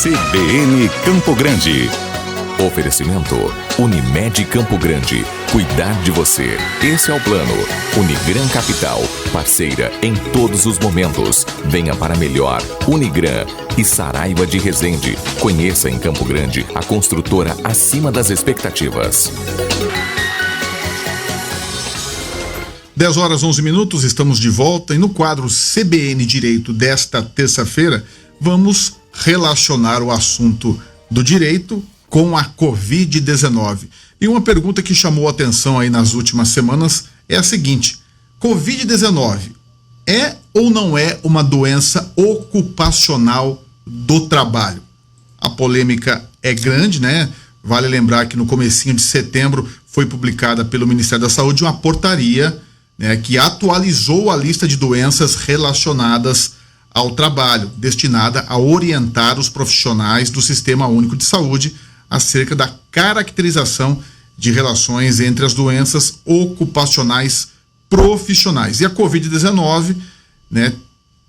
CBN Campo Grande. Oferecimento Unimed Campo Grande. Cuidar de você. Esse é o plano. Unigran Capital. Parceira em todos os momentos. Venha para melhor. Unigran e Saraiva de Resende. Conheça em Campo Grande a construtora acima das expectativas. 10h11, estamos de volta e no quadro CBN Direito desta terça-feira vamos relacionar o assunto do direito com a Covid-19. E uma pergunta que chamou a atenção aí nas últimas semanas é a seguinte: Covid-19 é ou não é uma doença ocupacional do trabalho? A polêmica é grande, né? Vale lembrar que no comecinho de setembro foi publicada pelo Ministério da Saúde uma portaria, né, que atualizou a lista de doenças relacionadas ao trabalho, destinada a orientar os profissionais do Sistema Único de Saúde acerca da caracterização de relações entre as doenças ocupacionais profissionais. E a Covid-19, né,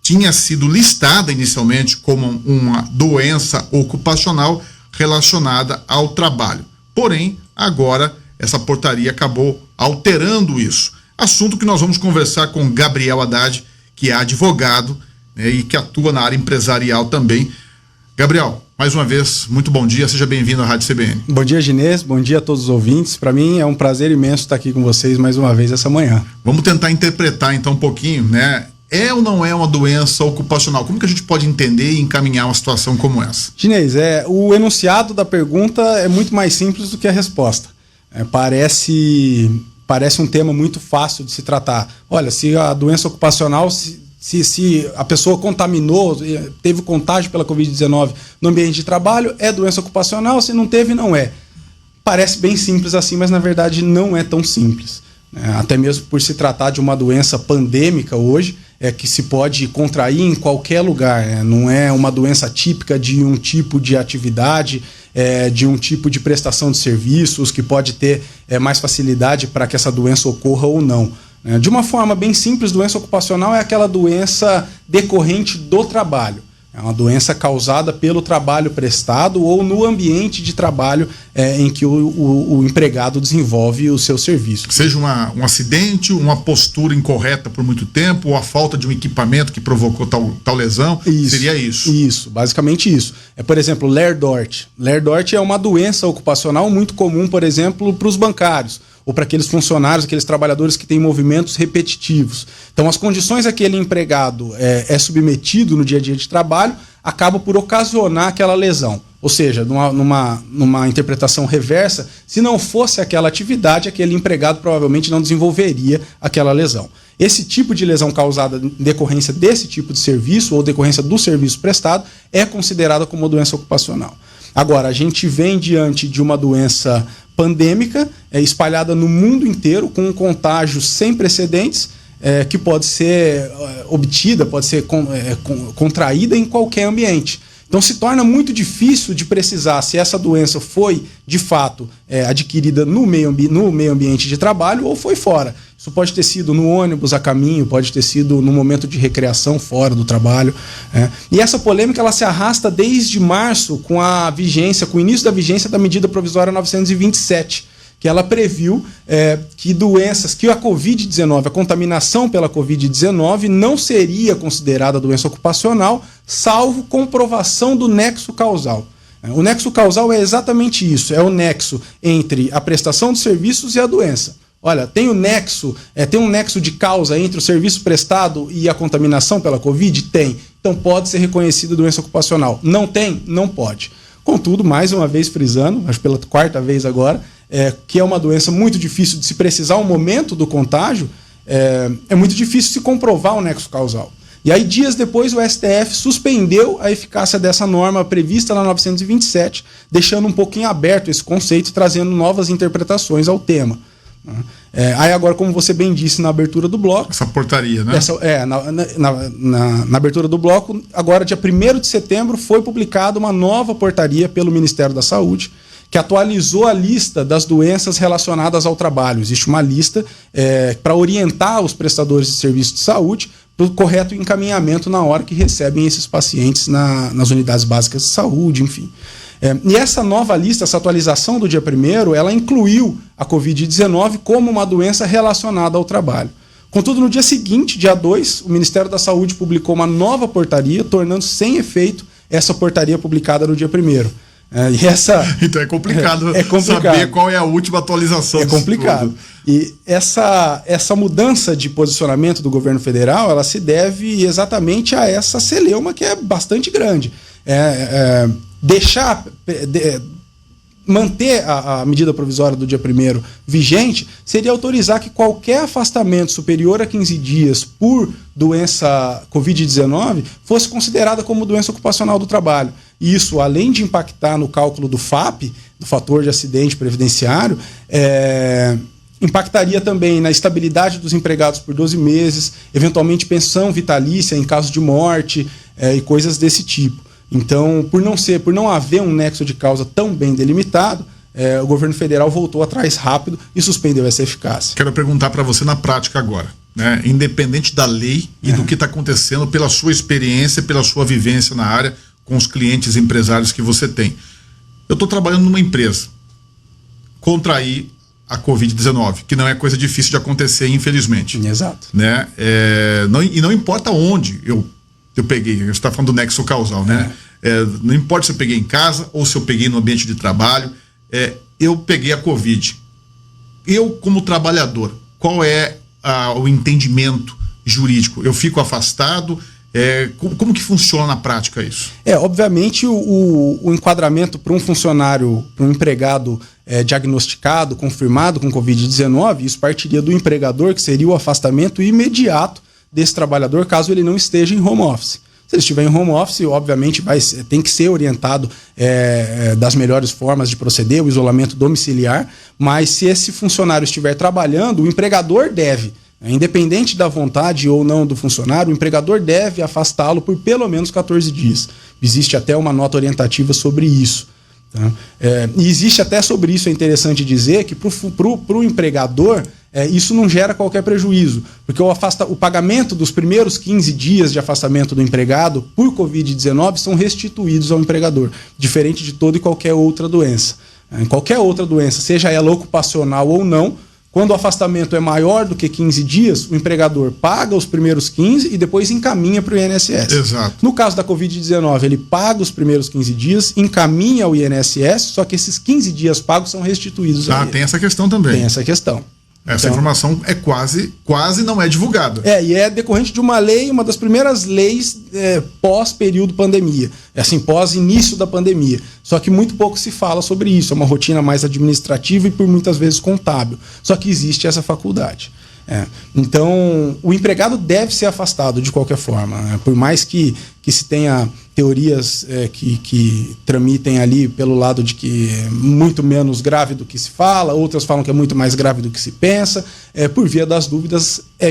tinha sido listada inicialmente como uma doença ocupacional relacionada ao trabalho. Porém, agora essa portaria acabou alterando isso. Assunto que nós vamos conversar com Gabriel Haddad, que é advogado, né, e que atua na área empresarial também. Gabriel, mais uma vez, muito bom dia, seja bem-vindo à Rádio CBN. Bom dia, Ginês, bom dia a todos os ouvintes. Para mim é um prazer imenso estar aqui com vocês mais uma vez essa manhã. Vamos tentar interpretar então um pouquinho, né? É ou não é uma doença ocupacional? Como que a gente pode entender e encaminhar uma situação como essa? Ginês, o enunciado da pergunta é muito mais simples do que a resposta. Parece um tema muito fácil de se tratar. Olha, se a doença ocupacional, se a pessoa contaminou, teve contágio pela Covid-19 no ambiente de trabalho, é doença ocupacional, se não teve, não é. Parece bem simples assim, mas na verdade não é tão simples. Até mesmo por se tratar de uma doença pandêmica hoje, que se pode contrair em qualquer lugar, não é uma doença típica de um tipo de atividade, de um tipo de prestação de serviços que pode ter mais facilidade para que essa doença ocorra ou não. De uma forma bem simples, doença ocupacional é aquela doença decorrente do trabalho. É uma doença causada pelo trabalho prestado ou no ambiente de trabalho em que o empregado desenvolve o seu serviço. Seja um acidente, uma postura incorreta por muito tempo, ou a falta de um equipamento que provocou tal lesão, seria isso? Isso, basicamente isso. Por exemplo, Ler-Dort. Ler-Dort é uma doença ocupacional muito comum, por exemplo, para os bancários, ou para aqueles funcionários, aqueles trabalhadores que têm movimentos repetitivos. Então, as condições a que aquele empregado é submetido no dia a dia de trabalho acabam por ocasionar aquela lesão. Ou seja, numa interpretação reversa, se não fosse aquela atividade, aquele empregado provavelmente não desenvolveria aquela lesão. Esse tipo de lesão causada em decorrência desse tipo de serviço ou decorrência do serviço prestado é considerada como uma doença ocupacional. Agora, a gente vem diante de uma doença pandêmica, espalhada no mundo inteiro, com um contágio sem precedentes, que pode ser obtida, pode ser contraída em qualquer ambiente. Então se torna muito difícil de precisar se essa doença foi, de fato, adquirida no meio ambiente de trabalho ou foi fora. Isso pode ter sido no ônibus a caminho, pode ter sido no momento de recreação fora do trabalho. E essa polêmica ela se arrasta desde março com o início da vigência da medida provisória 927, que ela previu que a Covid-19, a contaminação pela Covid-19 não seria considerada doença ocupacional, salvo comprovação do nexo causal. O nexo causal é exatamente isso, é o nexo entre a prestação de serviços e a doença. Olha, tem um nexo de causa entre o serviço prestado e a contaminação pela Covid? Tem. Então pode ser reconhecida doença ocupacional. Não tem? Não pode. Contudo, mais uma vez frisando, acho pela quarta vez agora, que é uma doença muito difícil de se precisar o momento do contágio, é muito difícil se comprovar o nexo causal. E aí, dias depois, o STF suspendeu a eficácia dessa norma prevista na 927, deixando um pouquinho aberto esse conceito e trazendo novas interpretações ao tema. Aí agora, como você bem disse na abertura do bloco... Essa portaria, né? Na abertura do bloco, agora dia 1º de setembro, foi publicada uma nova portaria pelo Ministério da Saúde, que atualizou a lista das doenças relacionadas ao trabalho. Existe uma lista para orientar os prestadores de serviços de saúde o correto encaminhamento na hora que recebem esses pacientes nas unidades básicas de saúde, enfim. E essa nova lista, essa atualização do dia 1º, ela incluiu a Covid-19 como uma doença relacionada ao trabalho. Contudo, no dia seguinte, dia 2, o Ministério da Saúde publicou uma nova portaria, tornando sem efeito essa portaria publicada no dia 1º. Então é complicado, saber qual é a última atualização. É complicado. E essa mudança de posicionamento do governo federal, ela se deve exatamente a essa celeuma que é bastante grande. Manter a medida provisória do dia 1º vigente seria autorizar que qualquer afastamento superior a 15 dias por doença Covid-19 fosse considerada como doença ocupacional do trabalho. E isso, além de impactar no cálculo do FAP, do fator de acidente previdenciário, impactaria também na estabilidade dos empregados por 12 meses, eventualmente pensão vitalícia em caso de morte e coisas desse tipo. Então, por não haver um nexo de causa tão bem delimitado, o governo federal voltou atrás rápido e suspendeu essa eficácia. Quero perguntar para você na prática agora, né? Independente da lei e do que está acontecendo, pela sua experiência, pela sua vivência na área, com os clientes empresários que você tem. Eu estou trabalhando numa empresa, contraí a Covid-19, que não é coisa difícil de acontecer, infelizmente. Exato. Né? Não importa onde eu peguei, você está falando do nexo causal, né? Não importa se eu peguei em casa ou se eu peguei no ambiente de trabalho, eu peguei a Covid. Eu, como trabalhador, qual é o entendimento jurídico? Eu fico afastado? Como que funciona na prática isso? Obviamente o enquadramento para um funcionário, para um empregado diagnosticado, confirmado com Covid-19, isso partiria do empregador, que seria o afastamento imediato desse trabalhador, caso ele não esteja em home office. Se ele estiver em home office, obviamente tem que ser orientado das melhores formas de proceder, o isolamento domiciliar, mas se esse funcionário estiver trabalhando, o empregador deve, independente da vontade ou não do funcionário, o empregador deve afastá-lo por pelo menos 14 dias. Existe até uma nota orientativa sobre isso. Tá? E existe até sobre isso, é interessante dizer que para o empregador isso não gera qualquer prejuízo, porque o pagamento dos primeiros 15 dias de afastamento do empregado por Covid-19 são restituídos ao empregador, diferente de toda e qualquer outra doença. Em qualquer outra doença, seja ela ocupacional ou não, quando o afastamento é maior do que 15 dias, o empregador paga os primeiros 15 e depois encaminha para o INSS. Exato. No caso da Covid-19, ele paga os primeiros 15 dias, encaminha ao INSS, só que esses 15 dias pagos são restituídos a ele. Tem essa questão também. Tem essa questão. Essa informação é quase não é divulgada. E é decorrente de uma lei, uma das primeiras leis pós-período pandemia, assim, pós-início da pandemia. Só que muito pouco se fala sobre isso, é uma rotina mais administrativa e por muitas vezes contábil. Só que existe essa faculdade. Então, o empregado deve ser afastado de qualquer forma, por mais que se tenha teorias que tramitem ali pelo lado de que é muito menos grave do que se fala, outras falam que é muito mais grave do que se pensa. Por via das dúvidas, é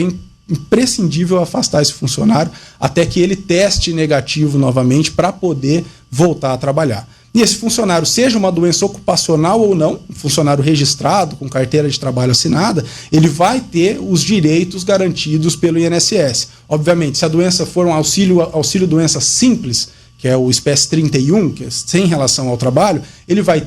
imprescindível afastar esse funcionário até que ele teste negativo novamente para poder voltar a trabalhar. E esse funcionário, seja uma doença ocupacional ou não, um funcionário registrado, com carteira de trabalho assinada, ele vai ter os direitos garantidos pelo INSS. Obviamente, se a doença for um auxílio doença simples, que é o espécie 31, que é sem relação ao trabalho, ele vai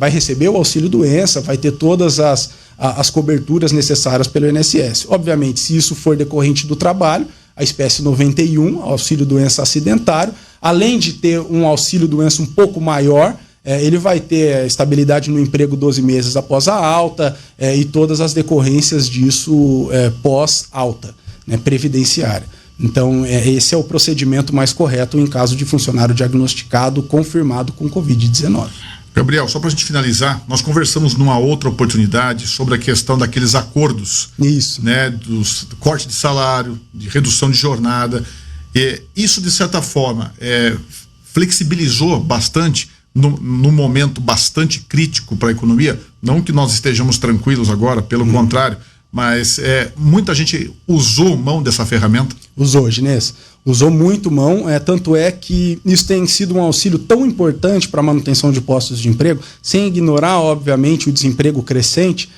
receber o auxílio doença, vai ter todas as coberturas necessárias pelo INSS. Obviamente, se isso for decorrente do trabalho, a espécie 91, auxílio doença acidentário, além de ter um auxílio doença um pouco maior, ele vai ter estabilidade no emprego 12 meses após a alta e todas as decorrências disso pós-alta, né, previdenciária. Então, esse é o procedimento mais correto em caso de funcionário diagnosticado, confirmado com Covid-19. Gabriel, só para a gente finalizar, nós conversamos numa outra oportunidade sobre a questão daqueles acordos. Isso. Né, do corte de salário, de redução de jornada. Isso, de certa forma, flexibilizou bastante num momento bastante crítico para a economia. Não que nós estejamos tranquilos agora, pelo contrário, mas muita gente usou mão dessa ferramenta. Usou, Ginês. Usou muito mão, tanto é que isso tem sido um auxílio tão importante para a manutenção de postos de emprego, sem ignorar, obviamente, o desemprego crescente,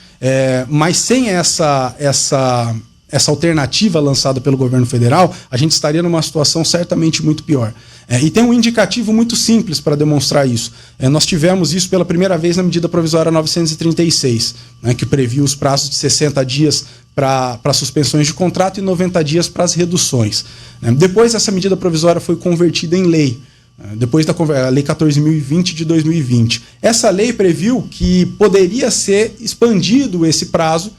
mas sem essa essa alternativa lançada pelo governo federal, a gente estaria numa situação certamente muito pior. E tem um indicativo muito simples para demonstrar isso. Nós tivemos isso pela primeira vez na medida provisória 936, né, que previu os prazos de 60 dias para suspensões de contrato e 90 dias para as reduções. Depois essa medida provisória foi convertida em lei, depois da Lei 14.020 de 2020. Essa lei previu que poderia ser expandido esse prazo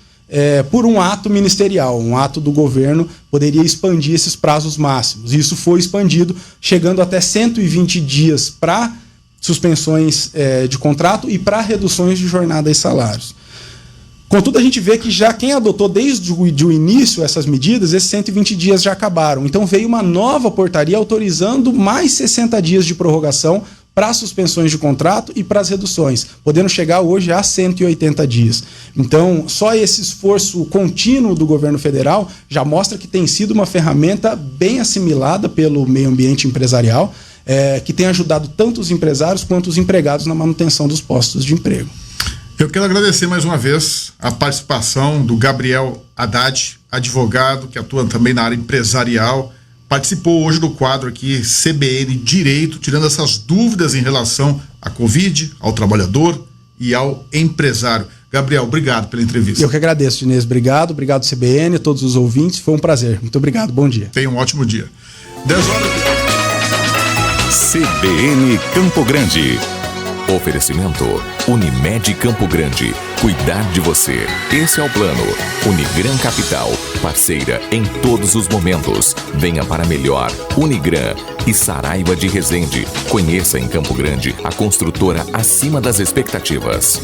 por um ato ministerial, um ato do governo poderia expandir esses prazos máximos. Isso foi expandido, chegando até 120 dias para suspensões de contrato e para reduções de jornada e salários. Contudo, a gente vê que já quem adotou desde o início essas medidas, esses 120 dias já acabaram. Então veio uma nova portaria autorizando mais 60 dias de prorrogação para suspensões de contrato e para as reduções, podendo chegar hoje a 180 dias. Então, só esse esforço contínuo do governo federal já mostra que tem sido uma ferramenta bem assimilada pelo meio ambiente empresarial, que tem ajudado tanto os empresários quanto os empregados na manutenção dos postos de emprego. Eu quero agradecer mais uma vez a participação do Gabriel Haddad, advogado que atua também na área empresarial, participou hoje do quadro aqui CBN Direito, tirando essas dúvidas em relação à Covid, ao trabalhador e ao empresário. Gabriel, obrigado pela entrevista. Eu que agradeço, Dinês. Obrigado CBN, a todos os ouvintes. Foi um prazer. Muito obrigado. Bom dia. Tenha um ótimo dia. 10 horas. CBN Campo Grande. Oferecimento Unimed Campo Grande. Cuidar de você. Esse é o plano. Unigran Capital. Parceira em todos os momentos. Venha para melhor. Unigran e Saraiva de Resende. Conheça em Campo Grande a construtora acima das expectativas.